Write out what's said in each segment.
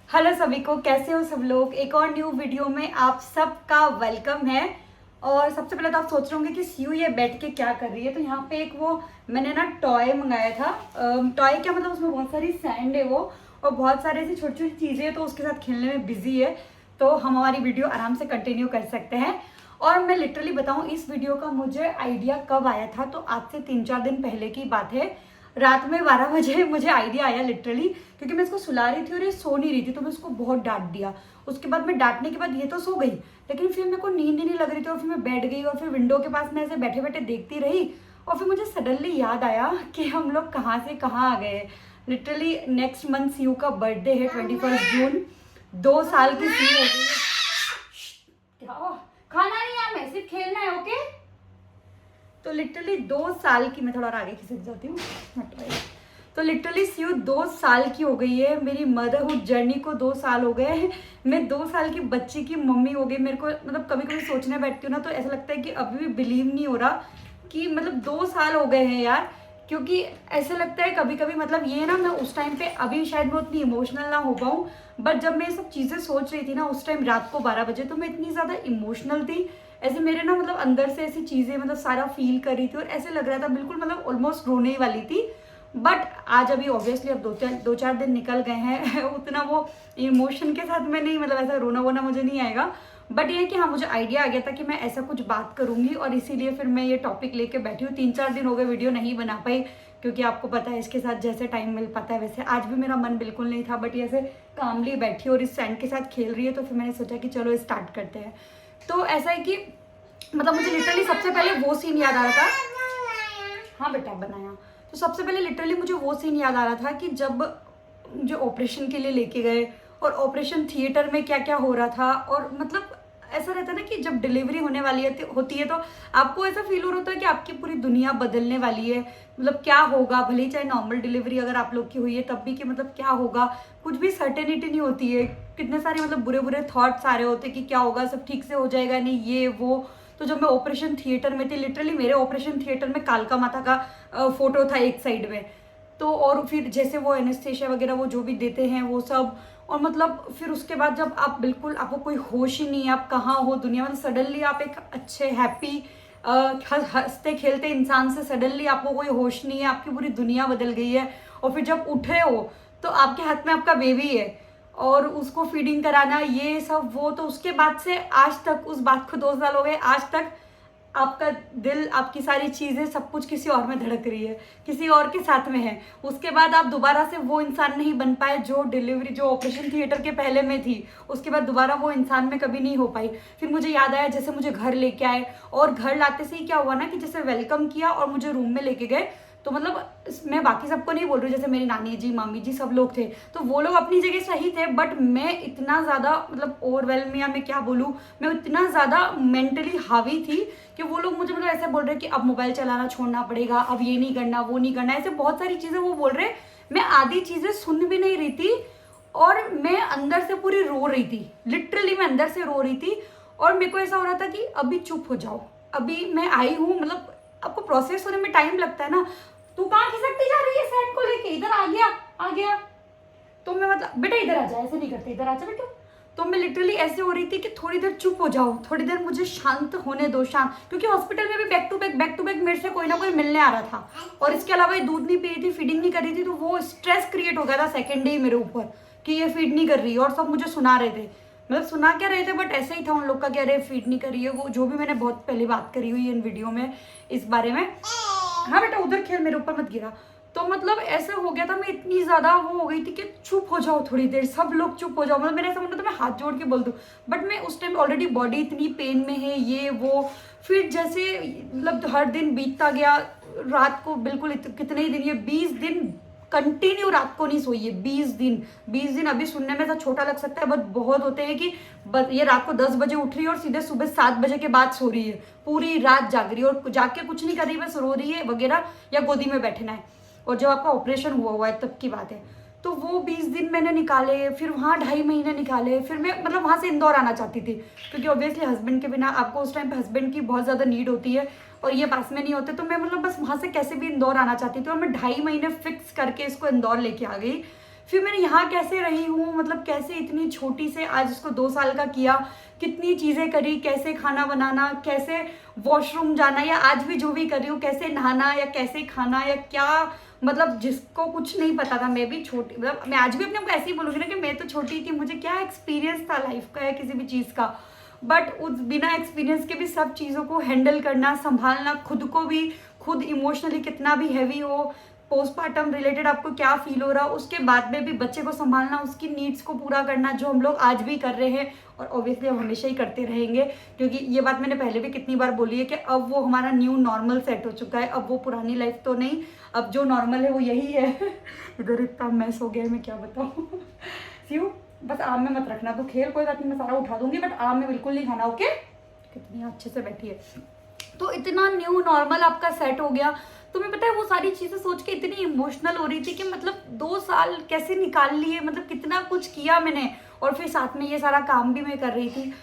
Hello सभी को, कैसे हो सब लोग। एक और न्यू वीडियो में आप सबका वेलकम है। और सबसे पहले तो आप सोच रहे होंगे कि सीयू ये बैठ के क्या कर रही है। तो यहाँ पे एक वो मैंने ना टॉय मंगाया था। टॉय क्या मतलब, उसमें बहुत सारी सैंड है वो, और बहुत सारे ऐसी छोटी छोटी चीज़ें हैं, तो उसके साथ खेलने में बिजी है। तो हम हमारी वीडियो आराम से कंटिन्यू कर सकते हैं। और मैं लिटरली बताऊँ, इस वीडियो का मुझे आइडिया कब आया था, तो आज से 3-4 दिन पहले की बात है। रात में 12 बजे मुझे आइडिया आया लिटरली, क्योंकि मैं इसको सुला रही थी और ये सो नहीं रही थी, तो मैं उसको बहुत डांट दिया। उसके बाद मैं डांटने के बाद ये तो सो गई, लेकिन फिर मेरे को नींद ही नहीं लग रही थी, और फिर मैं बैठ गई और फिर विंडो के पास मैं ऐसे बैठे बैठे देखती रही। और फिर मुझे सडनली याद आया कि हम लोग कहाँ से कहाँ आ गए। लिटरली नेक्स्ट मंथ सीयू का बर्थडे है, 21 जून। 2 साल की सीयू हो गई है। क्या खाना नहीं है, हमें सिर्फ खेलना है, ओके। तो लिटरली 2 साल की, मैं थोड़ा और आगे खिसक जाती हूँ। तो लिटरली सीयू 2 साल की हो गई है। मेरी मदरहुड जर्नी को 2 साल हो गए हैं। मैं 2 साल की बच्ची की मम्मी हो गई। मेरे को मतलब कभी कभी सोचने बैठती हूँ ना, तो ऐसा लगता है कि अभी भी बिलीव नहीं हो रहा कि मतलब 2 साल हो गए हैं यार। क्योंकि ऐसा लगता है कभी कभी, मतलब ये ना, मैं उस टाइम पे, अभी शायद मैं उतनी इमोशनल ना हो पाऊँ, बट जब मैं ये सब चीज़ें सोच रही थी ना उस टाइम रात को 12 बजे, तो मैं इतनी ज़्यादा इमोशनल थी। ऐसे मेरे ना मतलब अंदर से ऐसी चीज़ें मतलब सारा फील कर रही थी, और ऐसे लग रहा था बिल्कुल मतलब ऑलमोस्ट रोने ही वाली थी। बट आज अभी ऑब्वियसली अब 2-4 दिन निकल गए हैं उतना वो इमोशन के साथ में नहीं, मतलब ऐसा रोना वोना मुझे नहीं आएगा। बट ये है कि हाँ, मुझे आइडिया आ गया था कि मैं ऐसा कुछ बात करूंगी, और इसीलिए फिर मैं ये टॉपिक लेके बैठी हूँ। 3-4 दिन हो गए वीडियो नहीं बना पाई, क्योंकि आपको पता है इसके साथ जैसे टाइम मिल पाता है वैसे। आज भी मेरा मन बिल्कुल नहीं था, बट ये ऐसे कामली बैठी और इस सैंड के साथ खेल रही है, तो फिर मैंने सोचा कि चलो स्टार्ट करते हैं। तो ऐसा है कि मतलब मुझे लिटरली सबसे पहले वो सीन याद आ रहा था। हाँ बेटा बनाया। तो सबसे पहले लिटरली मुझे वो सीन याद आ रहा था कि जब मुझे ऑपरेशन के लिए लेके गए, और ऑपरेशन थिएटर में क्या क्या हो रहा था। और मतलब ऐसा रहता है ना कि जब डिलीवरी होने वाली होती है, तो आपको ऐसा फील हो रहा है कि आपकी पूरी दुनिया बदलने वाली है। मतलब क्या होगा, भले ही चाहे नॉर्मल डिलीवरी अगर आप लोग की हुई है तब भी, कि मतलब क्या होगा, कुछ भी सर्टेनिटी नहीं होती है। कितने सारे मतलब बुरे बुरे थॉट्स आ रहे होते हैं कि क्या होगा, सब ठीक से हो जाएगा नहीं, ये वो। तो जब मैं ऑपरेशन थिएटर में थी, लिटरली मेरे ऑपरेशन थिएटर में कालका माता का फोटो था एक साइड में। तो और फिर जैसे वो एनेस्थेशिया वगैरह वो जो भी देते हैं वो सब। और मतलब फिर उसके बाद जब आप बिल्कुल, आपको कोई होश ही नहीं है, आप कहाँ हो दुनिया में। सडनली आप एक अच्छे हैप्पी हंसते खेलते इंसान से सडनली आपको कोई होश नहीं है, आपकी पूरी दुनिया बदल गई है। और फिर जब उठे हो तो आपके हाथ में आपका बेबी है, और उसको फीडिंग कराना, ये सब वो। तो उसके बाद से आज तक, उस बात को 2 साल हो गए, आज तक आपका दिल, आपकी सारी चीज़ें, सब कुछ किसी और में धड़क रही है, किसी और के साथ में है। उसके बाद आप दोबारा से वो इंसान नहीं बन पाए जो डिलीवरी, जो ऑपरेशन थिएटर के पहले में थी। उसके बाद दोबारा वो इंसान में कभी नहीं हो पाई। फिर मुझे याद आया, जैसे मुझे घर लेके आए, और घर लाते से ही क्या हुआ ना कि जैसे वेलकम किया और मुझे रूम में लेके गए। तो मतलब मैं बाकी सबको नहीं बोल रही, जैसे मेरी नानी जी, मामी जी, सब लोग थे, तो वो लोग अपनी जगह सही थे। बट मैं इतना ज़्यादा मतलब ओवरवेलम, या मैं क्या बोलूँ, मैं इतना ज़्यादा मेंटली हावी थी कि वो लोग मुझे मतलब ऐसे बोल रहे कि अब मोबाइल चलाना छोड़ना पड़ेगा, अब ये नहीं करना, वो नहीं करना, ऐसे बहुत सारी चीज़ें वो बोल रहे। मैं आधी चीज़ें सुन भी नहीं रही थी, और मैं अंदर से पूरी रो रही थी। लिटरली मैं अंदर से रो रही थी, और मेरे को ऐसा हो रहा था कि अभी चुप हो जाओ, अभी मैं आई हूँ। मतलब आपको प्रोसेस होने में टाइम लगता है ना। तू कहाँ खिसकती जा रही है सैंड को लेके, इधर आ गया, आ गया। तो मैं मतलब, बेटा इधर आ जा, ऐसे नहीं करते, इधर आ जा बेटा। तो मैं लिटरली ऐसे हो रही थी कि थोड़ी देर चुप हो जाओ, थोड़ी देर मुझे शांत होने दो, शांत। क्योंकि हॉस्पिटल में भी बैक टू बैक मेरे से कोई ना कोई मिलने आ रहा था, और इसके अलावा ये दूध नहीं पी रही थी, फीडिंग नहीं कर रही थी। तो वो स्ट्रेस क्रिएट हो गया था सेकेंड डे मेरे ऊपर, कि ये फीड नहीं कर रही है, और सब मुझे सुना रहे थे। मतलब सुना क्या रहे थे, बट ऐसे ही था उन लोग का कि अरे फीड नहीं कर रही है, वो जो भी मैंने बहुत पहले बात करी हुई है इन वीडियो में इस बारे में। हाँ बेटा उधर खेल, मेरे ऊपर मत गिरा। तो मतलब ऐसा हो गया था, मैं इतनी ज्यादा वो हो गई थी कि चुप हो जाओ थोड़ी देर, सब लोग चुप हो जाओ। मतलब मैंने ऐसा बोला था मैं हाथ जोड़ के बोल दूं, बट मैं उस टाइम ऑलरेडी बॉडी इतनी पेन में है, ये वो। फिर जैसे मतलब हर दिन बीतता गया, रात को बिल्कुल कितने ही दिन, ये 20 दिन कंटिन्यू रात को नहीं सोई है। 20 दिन, 20 दिन अभी सुनने में तो छोटा लग सकता है, बट बहुत होते हैं कि ये रात को 10 बजे उठ रही है और सीधे सुबह 7 बजे के बाद सो रही है, पूरी रात जाग रही है, और जाके कुछ नहीं कर रही, बस रो रही है वगैरह, या गोदी में बैठना है। और जब आपका ऑपरेशन हुआ है तब की बात है। तो वो 20 दिन मैंने निकाले, फिर वहाँ 2.5 महीने निकाले। फिर मैं मतलब वहाँ से इंदौर आना चाहती थी, क्योंकि ऑब्वियसली हस्बैंड के बिना आपको उस टाइम पे हस्बैंड की बहुत ज़्यादा नीड होती है, और ये पास में नहीं होते। तो मैं मतलब बस वहाँ से कैसे भी इंदौर आना चाहती थी, और मैं 2.5 महीने फिक्स करके इसको इंदौर लेके आ गई। फिर मैंने यहाँ कैसे रही हूँ, मतलब कैसे इतनी छोटी से आज इसको 2 साल का किया, कितनी चीज़ें करी, कैसे खाना बनाना, कैसे वॉशरूम जाना, या आज भी जो भी कर रही हूँ, कैसे नहाना या कैसे खाना या क्या, मतलब जिसको कुछ नहीं पता था। मैं भी छोटी, मतलब मैं आज भी अपने को ऐसे ही बोलूँगी ना कि मैं तो छोटी थी, मुझे क्या एक्सपीरियंस था लाइफ का या किसी भी चीज़ का, बट उस बिना एक्सपीरियंस के भी सब चीज़ों को हैंडल करना, संभालना, खुद को भी, खुद इमोशनली कितना भी हैवी हो, पोस्टमार्टम रिलेटेड आपको क्या फील हो रहा, उसके बाद में भी बच्चे को संभालना, उसकी नीड्स को पूरा करना, जो हम लोग आज भी कर रहे हैं और ऑब्वियसली हम हमेशा ही करते रहेंगे, क्योंकि ये बात मैंने पहले भी कितनी बार बोली है कि अब वो हमारा न्यू नॉर्मल सेट हो चुका है। अब वो पुरानी लाइफ तो नहीं, अब जो नॉर्मल है वो यही है। इधर इतना मैस हो गया है, मैं क्या बताऊँ। सीयू बस आम में मत रखना, तो खेल कोई बात नहीं, मैं सारा उठा दूंगी, बट आम में बिल्कुल नहीं खाना, ओके। कितनी अच्छे से बैठी है। तो इतना न्यू नॉर्मल आपका सेट हो गया। तो मैं, पता है, वो सारी चीज़ें सोच के इतनी इमोशनल हो रही थी कि मतलब 2 साल कैसे निकाल लिए, मतलब कितना कुछ किया मैंने, और फिर साथ में ये सारा काम भी मैं कर रही थी।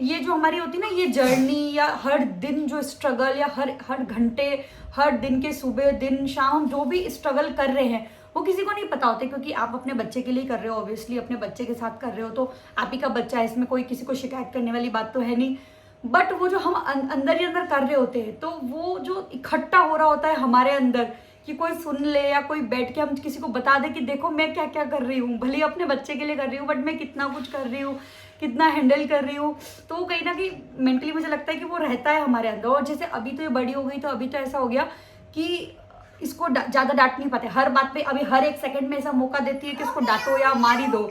ये जो हमारी होती ना ये जर्नी, या हर दिन जो स्ट्रगल, या हर घंटे, हर दिन के सुबह दिन शाम जो भी स्ट्रगल कर रहे हैं, वो किसी को नहीं पता होते, क्योंकि आप अपने बच्चे के लिए कर रहे हो, ऑब्वियसली अपने बच्चे के साथ कर रहे हो, तो आप ही का बच्चा है, इसमें कोई किसी को शिकायत करने वाली बात तो है नहीं। बट वो जो हम अंदर ही अंदर कर रहे होते हैं, तो वो जो इकट्ठा हो रहा होता है हमारे अंदर, कि कोई सुन ले या कोई बैठ के हम किसी को बता दे कि देखो मैं क्या क्या कर रही हूँ, भले अपने बच्चे के लिए कर रही हूँ, बट मैं कितना कुछ कर रही हूँ, कितना हैंडल कर रही हूँ, तो वो कहीं ना कहीं मेंटली मुझे लगता है कि वो रहता है हमारे अंदर। और जैसे अभी तो ये बड़ी हो गई, तो अभी तो ऐसा हो गया कि इसको ज़्यादा डांट नहीं पाते, हर बात पे अभी हर एक सेकंड में ऐसा मौका देती है कि इसको डांटो या मार ही दो।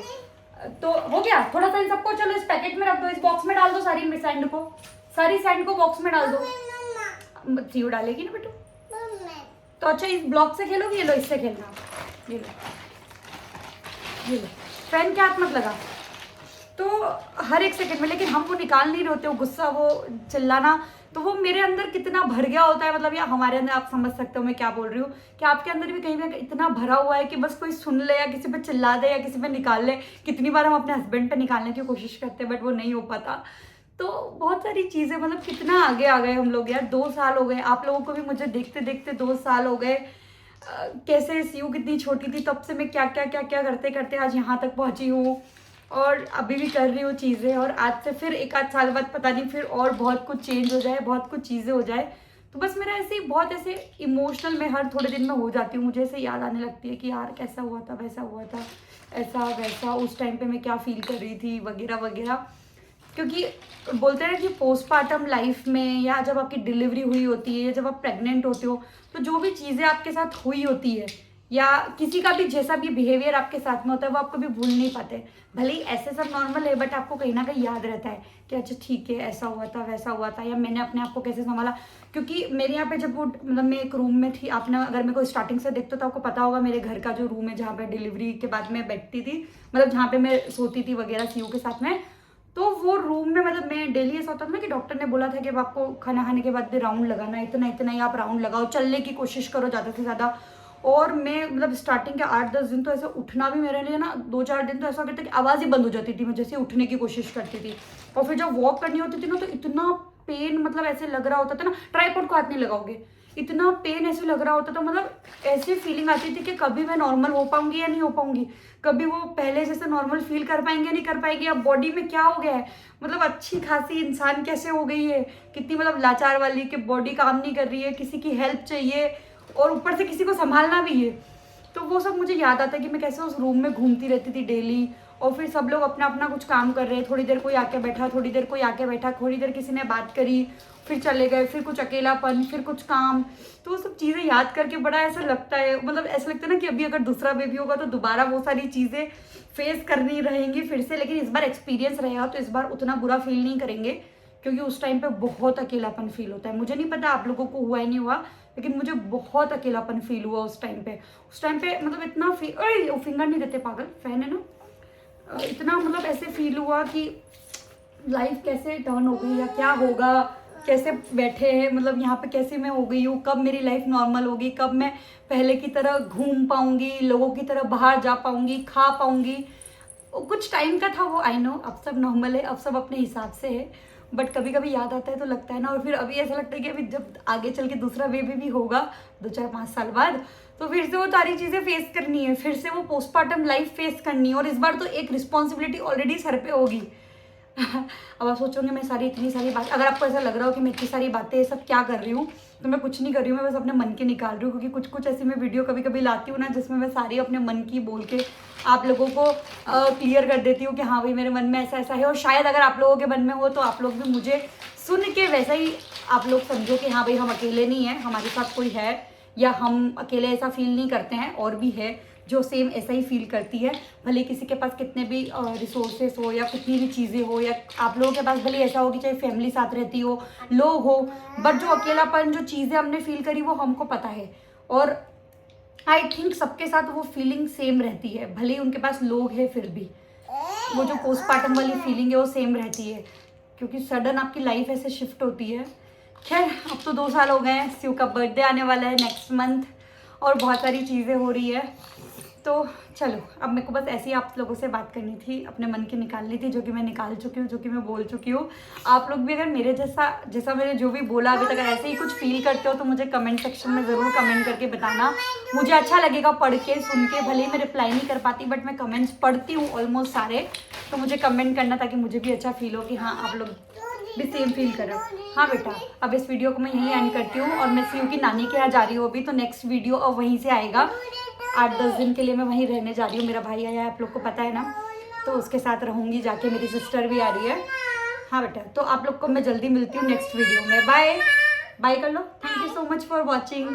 तो हो गया थोड़ा सा इन सबको, चलो इस पैकेट में रख दो, इस बॉक्स में डाल दो, सारी सैंड को, सारी सैंड को बॉक्स में डाल दो। सीयू डालेगी ना बेटू, तो अच्छा इस ब्लॉक से खेलोगी, ये लो इससे खेलना, ये लो, ये लो, फैन के हाथ मत लगा। तो हर एक सेकंड में, लेकिन हम वो निकाल नहीं रहे होते, वो गुस्सा, वो चिल्लाना, तो वो मेरे अंदर कितना भर गया होता है, मतलब या हमारे अंदर, आप समझ सकते हो मैं क्या बोल रही हूँ, कि आपके अंदर भी कहीं ना कहीं इतना भरा हुआ है कि बस कोई सुन ले या किसी पे चिल्ला दे या किसी पे निकाल ले। कितनी बार हम अपने हस्बैंड पे निकालने की कोशिश करते हैं, बट वो नहीं हो पाता। तो बहुत सारी चीज़ें, मतलब कितना आगे आ गए हम लोग यार, 2 साल हो गए, आप लोगों को भी मुझे देखते देखते 2 साल हो गए। कैसे सीयू कितनी छोटी थी तब से मैं क्या क्या क्या क्या करते करते आज यहाँ तक पहुँची हूँ, और अभी भी कर रही हूँ चीज़ें, और आज से फिर 1 आध साल बाद पता नहीं फिर और बहुत कुछ चेंज हो जाए, बहुत कुछ चीज़ें हो जाए। तो बस मेरा ऐसे ही बहुत ऐसे इमोशनल मैं हर थोड़े दिन में हो जाती हूँ, मुझे ऐसे याद आने लगती है कि यार कैसा हुआ था, वैसा हुआ था, ऐसा वैसा, उस टाइम पे मैं क्या फील कर रही थी, वगैरह वगैरह। क्योंकि बोलते हैं ना कि पोस्टमार्टम लाइफ में, या जब आपकी डिलीवरी हुई होती है, या जब आप प्रेग्नेंट होते हो, तो जो भी चीज़ें आपके साथ हुई होती है, या किसी का भी जैसा भी बिहेवियर आपके साथ में होता है, वो आप कभी भूल नहीं पाते। भले ही ऐसे सब नॉर्मल है, बट आपको कहीं ना कहीं याद रहता है कि अच्छा ठीक है, ऐसा हुआ था, वैसा हुआ था, या मैंने अपने आप को कैसे संभाला। क्योंकि मेरे यहाँ पे जब वो, मतलब मैं एक रूम में थी, आपने अगर मेरे को स्टार्टिंग से देखते तो आपको पता होगा मेरे घर का जो रूम है जहाँ पे डिलीवरी के बाद मैं बैठती थी, मतलब जहाँ पे मैं सोती थी वगैरह सीयू के साथ में। तो वो रूम में, मतलब मैं डेली ऐसा होता था ना कि डॉक्टर ने बोला था कि अब आपको खाना खाने के बाद भी राउंड लगाना, इतना इतना ही आप राउंड लगाओ, चलने की कोशिश करो ज़्यादा से ज़्यादा। और मैं, मतलब स्टार्टिंग के 8-10 दिन तो ऐसे उठना भी मेरे लिए ना, 2-4 दिन तो ऐसा हो गया था कि आवाज़ ही बंद हो जाती थी, मैं जैसे उठने की कोशिश करती थी। और फिर जब वॉक करनी होती थी ना, तो इतना पेन, मतलब ऐसे लग रहा होता था ना, ट्राइपॉड को हाथ नहीं लगाओगे, इतना पेन ऐसे लग रहा होता था, मतलब ऐसी फीलिंग आती थी कि कभी मैं नॉर्मल हो पाऊंगी या नहीं हो पाऊंगी, कभी वो पहले जैसे नॉर्मल फील कर पाएंगे या नहीं कर पाएंगे, अब बॉडी में क्या हो गया है, मतलब अच्छी खासी इंसान कैसे हो गई है, कितनी मतलब लाचार वाली, कि बॉडी काम नहीं कर रही है, किसी की हेल्प चाहिए, और ऊपर से किसी को संभालना भी है। तो वो सब मुझे याद आता है कि मैं कैसे उस रूम में घूमती रहती थी डेली, और फिर सब लोग अपना अपना कुछ काम कर रहे हैं, थोड़ी देर कोई आके बैठा, थोड़ी देर कोई आके बैठा, थोड़ी देर किसी ने बात करी, फिर चले गए, फिर कुछ अकेलापन, फिर कुछ काम। तो वो सब चीज़ें याद करके बड़ा ऐसा लगता है, मतलब ऐसा लगता है ना कि अभी अगर दूसरा बेबी होगा तो दोबारा वो सारी चीज़ें फेस करनी रहेंगी फिर से, लेकिन इस बार एक्सपीरियंस रहेगा तो इस बार उतना बुरा फील नहीं करेंगे, क्योंकि उस टाइम पे बहुत अकेलापन फील होता है। मुझे नहीं पता आप लोगों को हुआ है नहीं हुआ, लेकिन मुझे बहुत अकेलापन फील हुआ उस टाइम पे। मतलब इतना फिंगर नहीं देते पागल, फैन है ना, इतना मतलब ऐसे फील हुआ कि लाइफ कैसे टर्न हो गई, या क्या होगा, कैसे बैठे हैं, मतलब यहाँ पे कैसे मैं हो गई हूँ, कब मेरी लाइफ नॉर्मल होगी, कब मैं पहले की तरह घूम पाऊंगी, लोगों की तरह बाहर जा पाऊंगी, खा पाऊंगी। कुछ टाइम का था वो, आई नो, अब सब नॉर्मल है, अब सब अपने हिसाब से है, बट कभी कभी याद आता है तो लगता है ना। और फिर अभी ऐसा लगता है कि अभी जब आगे चल के दूसरा बेबी भी होगा 2-4-5 साल बाद, तो फिर से वो सारी चीज़ें फेस करनी है, फिर से वो पोस्टमार्टम लाइफ फेस करनी है, और इस बार तो एक रिस्पॉन्सिबिलिटी ऑलरेडी सर पे होगी। अब आप सोचोगे मैं इतनी सारी बात, अगर आपको ऐसा लग रहा हो कि मैं इतनी सारी बातें सब क्या कर रही हूँ, तो मैं कुछ नहीं कर रही हूँ, मैं बस अपने मन के निकाल रही हूँ, क्योंकि कुछ कुछ ऐसी मैं वीडियो कभी कभी लाती हूँ ना, जिसमें मैं सारी अपने मन की बोल के आप लोगों को क्लियर कर देती हूँ कि हाँ भाई मेरे मन में ऐसा ऐसा है, और शायद अगर आप लोगों के मन में हो तो आप लोग भी मुझे सुन के वैसा ही आप लोग समझो कि हाँ भाई हम अकेले नहीं हैं, हमारे साथ कोई है, या हम अकेले ऐसा फील नहीं करते हैं, और भी है जो सेम ऐसा ही फील करती है। भले किसी के पास कितने भी रिसोर्सेस हो या कितनी भी चीज़ें हो, या आप लोगों के पास भले ऐसा हो कि चाहे फैमिली साथ रहती हो, लोग हो, बट जो अकेलापन, जो चीज़ें हमने फील करी वो हमको पता है, और आई थिंक सबके साथ वो फीलिंग सेम रहती है, भले ही उनके पास लोग हैं फिर भी वो जो पोस्टमार्टम वाली फीलिंग है वो सेम रहती है, क्योंकि सडन आपकी लाइफ ऐसे शिफ्ट होती है। खैर अब तो 2 साल हो गए हैं, शिव का बर्थडे आने वाला है नेक्स्ट मंथ, और बहुत सारी चीज़ें हो रही है। तो चलो, अब मेरे को बस ऐसे ही आप लोगों से बात करनी थी, अपने मन की निकालनी थी, जो कि मैं निकाल चुकी हूँ, जो कि मैं बोल चुकी हूँ। आप लोग भी अगर मेरे जैसा मैंने जो भी बोला अभी तक, अगर ऐसे ही कुछ फील करते हो तो मुझे कमेंट सेक्शन में ज़रूर कमेंट करके बताना। मुझे अच्छा लगेगा पढ़ के, सुन के, भले ही मैं रिप्लाई नहीं कर पाती बट मैं कमेंट्स पढ़ती हूँ ऑलमोस्ट सारे, तो मुझे कमेंट करना ताकि मुझे भी अच्छा फील हो कि हाँ आप लोग भी सेम फील करो। हाँ बेटा, अब इस वीडियो को मैं यहीं एंड करती हूँ, और मैं सीयू की नानी के यहाँ जा रही हूँ अभी, तो नेक्स्ट वीडियो अब वहीं से आएगा। 8-10 दिन के लिए मैं वहीं रहने जा रही हूँ, मेरा भाई आया है, आप लोग को पता है ना, तो उसके साथ रहूँगी जाके, मेरी सिस्टर भी आ रही है। हाँ बेटा, तो आप लोग को मैं जल्दी मिलती हूँ नेक्स्ट वीडियो में। बाय बाय कर लो, thank you so much for watching.